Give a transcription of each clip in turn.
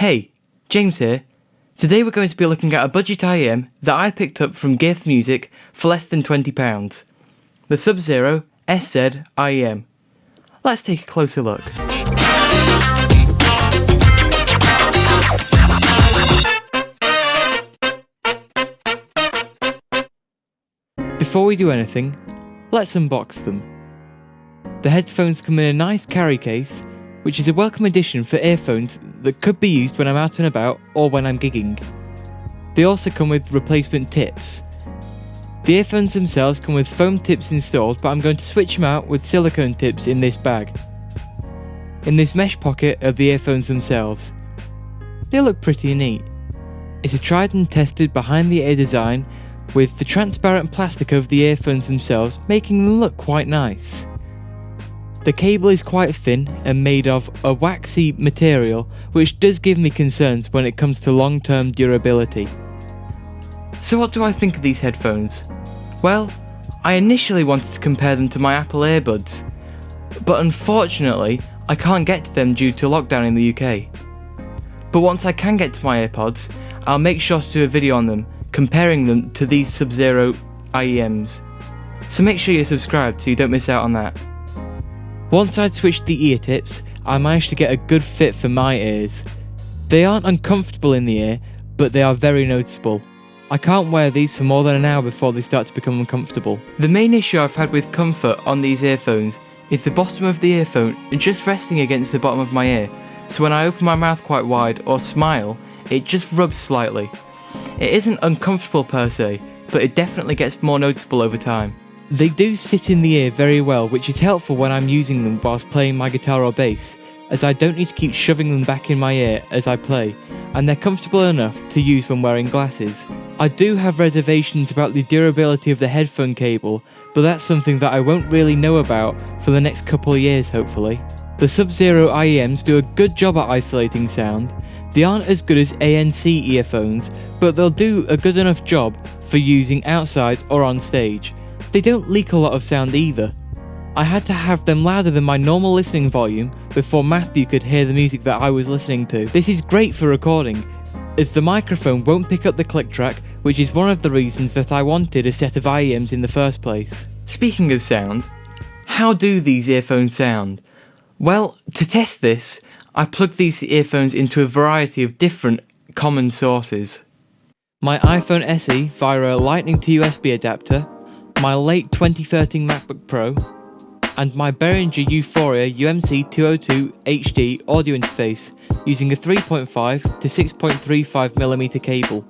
Hey, James here. Today we're going to be looking at a budget IEM that I picked up from Gift Music for less than £20. The SubZero SZ-IEM. Let's take a closer look. Before we do anything, let's unbox them. The headphones come in a nice carry case, which is a welcome addition for earphones that could be used when I'm out and about or when I'm gigging. They also come with replacement tips. The earphones themselves come with foam tips installed, but I'm going to switch them out with silicone tips in this bag. In this mesh pocket are the earphones themselves. They look pretty neat. It's a tried and tested behind the ear design with the transparent plastic of the earphones themselves making them look quite nice. The cable is quite thin and made of a waxy material, which does give me concerns when it comes to long-term durability. So what do I think of these headphones? Well, I initially wanted to compare them to my Apple earbuds, but unfortunately I can't get to them due to lockdown in the UK. But once I can get to my AirPods, I'll make sure to do a video on them, comparing them to these SubZero IEMs. So make sure you're subscribed so you don't miss out on that. Once I'd switched the ear tips, I managed to get a good fit for my ears. They aren't uncomfortable in the ear, but they are very noticeable. I can't wear these for more than an hour before they start to become uncomfortable. The main issue I've had with comfort on these earphones is the bottom of the earphone just resting against the bottom of my ear, so when I open my mouth quite wide or smile, it just rubs slightly. It isn't uncomfortable per se, but it definitely gets more noticeable over time. They do sit in the ear very well, which is helpful when I'm using them whilst playing my guitar or bass, as I don't need to keep shoving them back in my ear as I play, and they're comfortable enough to use when wearing glasses. I do have reservations about the durability of the headphone cable, but that's something that I won't really know about for the next couple of years hopefully. The SubZero IEMs do a good job at isolating sound. They aren't as good as ANC earphones, but they'll do a good enough job for using outside or on stage. They don't leak a lot of sound either. I had to have them louder than my normal listening volume before Matthew could hear the music that I was listening to. This is great for recording, as the microphone won't pick up the click track, which is one of the reasons that I wanted a set of IEMs in the first place. Speaking of sound, how do these earphones sound? Well, to test this, I plugged these earphones into a variety of different common sources. My iPhone SE via a Lightning to USB adapter, my late 2013 MacBook Pro, and my Behringer Euphoria UMC 202 HD audio interface using a 3.5 to 6.35mm cable.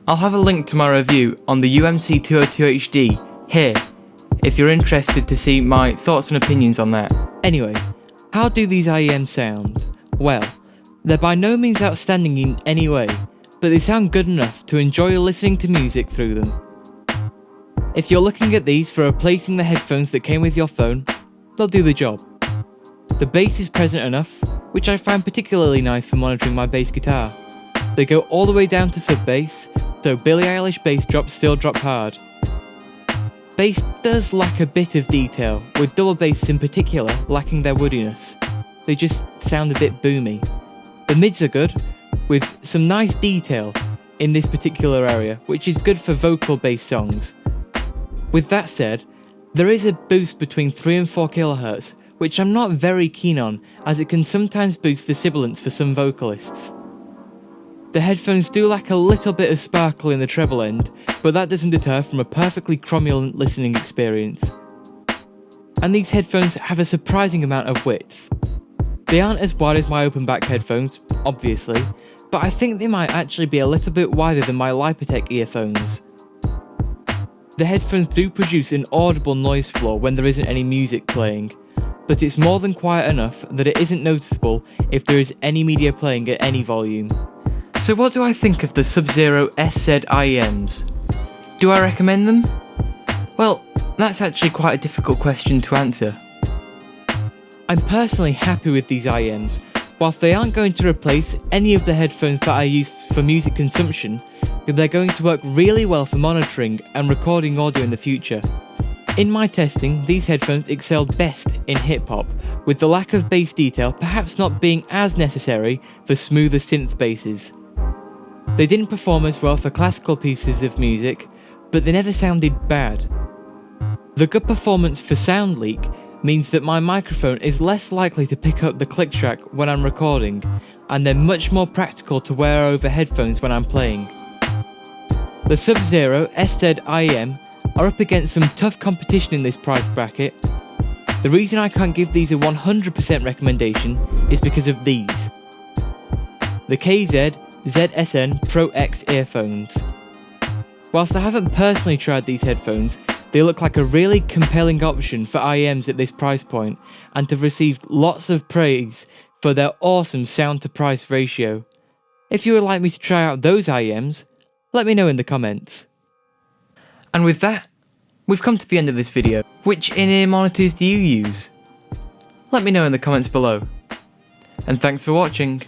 I'll have a link to my review on the UMC 202 HD here if you're interested to see my thoughts and opinions on that. Anyway, how do these IEMs sound? Well, they're by no means outstanding in any way, but they sound good enough to enjoy listening to music through them. If you're looking at these for replacing the headphones that came with your phone, they'll do the job. The bass is present enough, which I find particularly nice for monitoring my bass guitar. They go all the way down to sub-bass, so Billie Eilish bass drops still drop hard. Bass does lack a bit of detail, with double bass in particular lacking their woodiness. They just sound a bit boomy. The mids are good, with some nice detail in this particular area, which is good for vocal bass songs. With that said, there is a boost between 3 and 4 kHz, which I'm not very keen on, as it can sometimes boost the sibilance for some vocalists. The headphones do lack a little bit of sparkle in the treble end, but that doesn't deter from a perfectly cromulent listening experience. And these headphones have a surprising amount of width. They aren't as wide as my open back headphones, obviously, but I think they might actually be a little bit wider than my Lipotech earphones. The headphones do produce an audible noise floor when there isn't any music playing, but it's more than quiet enough that it isn't noticeable if there is any media playing at any volume. So what do I think of the SubZero SZ-IEMs? Do I recommend them? Well, that's actually quite a difficult question to answer. I'm personally happy with these IEMs. Whilst they aren't going to replace any of the headphones that I use for music consumption, they're going to work really well for monitoring and recording audio in the future. In my testing, these headphones excelled best in hip-hop, with the lack of bass detail perhaps not being as necessary for smoother synth basses. They didn't perform as well for classical pieces of music, but they never sounded bad. The good performance for sound leak means that my microphone is less likely to pick up the click track when I'm recording, and they're much more practical to wear over headphones when I'm playing. The SubZero SZ-IEM are up against some tough competition in this price bracket. The reason I can't give these a 100% recommendation is because of these. The KZ ZNS PRO X earphones. Whilst I haven't personally tried these headphones, they look like a really compelling option for IEMs at this price point, and have received lots of praise for their awesome sound to price ratio. If you would like me to try out those IEMs, let me know in the comments. And with that, we've come to the end of this video. Which in-ear monitors do you use? Let me know in the comments below. And thanks for watching.